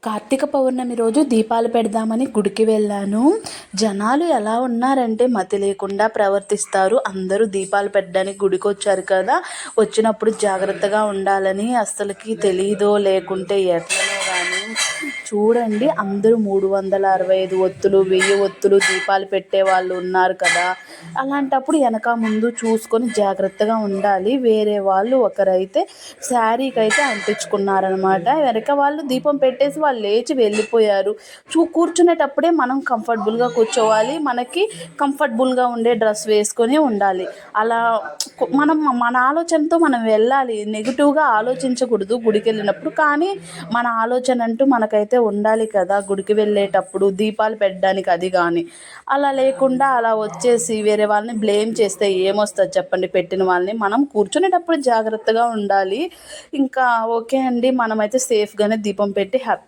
కార్తీక పౌర్ణమి రోజు దీపాలు పెడదామని గుడికి వెళ్ళాను. జనాలు ఎలా ఉన్నారంటే మతి లేకుండా ప్రవర్తిస్తారు. అందరూ దీపాలు పెట్టడానికి గుడికి వచ్చారు కదా, వచ్చినప్పుడు జాగ్రత్తగా ఉండాలని అస్సలకి తెలీదో లేకుంటే ఎట్లనో కానీ చూడండి, అందరూ 365 ఒత్తులు 1000 ఒత్తులు దీపాలు పెట్టే వాళ్ళు ఉన్నారు కదా. అలాంటప్పుడు వెనక ముందు చూసుకొని జాగ్రత్తగా ఉండాలి. వేరే వాళ్ళు ఒకరైతే శారీకి అయితే అంటించుకున్నారనమాట. వెనక వాళ్ళు దీపం పెట్టేసి వాళ్ళు లేచి వెళ్ళిపోయారు. కూర్చునేటప్పుడే మనం కంఫర్టబుల్గా కూర్చోవాలి. మనకి కంఫర్టబుల్గా ఉండే డ్రెస్ వేసుకొని ఉండాలి. అలా మనం మన ఆలోచనతో మనం వెళ్ళాలి. నెగిటివ్గా ఆలోచించకూడదు గుడికి వెళ్ళినప్పుడు. కానీ మన ఆలోచన అంటూ మనకైతే ఉండాలి కదా గుడికి వెళ్ళేటప్పుడు దీపాలు పెట్టడానికి. అది కానీ అలా లేకుండా అలా వచ్చేసి వేరే వాళ్ళని బ్లేమ్ చేస్తే ఏమొస్తుంది చెప్పండి. పెట్టిన వాళ్ళని మనం కూర్చునేటప్పుడు జాగ్రత్తగా ఉండాలి. ఇంకా ఓకే అండి, మనమైతే సేఫ్గానే దీపం పెట్టి హ్యాపీ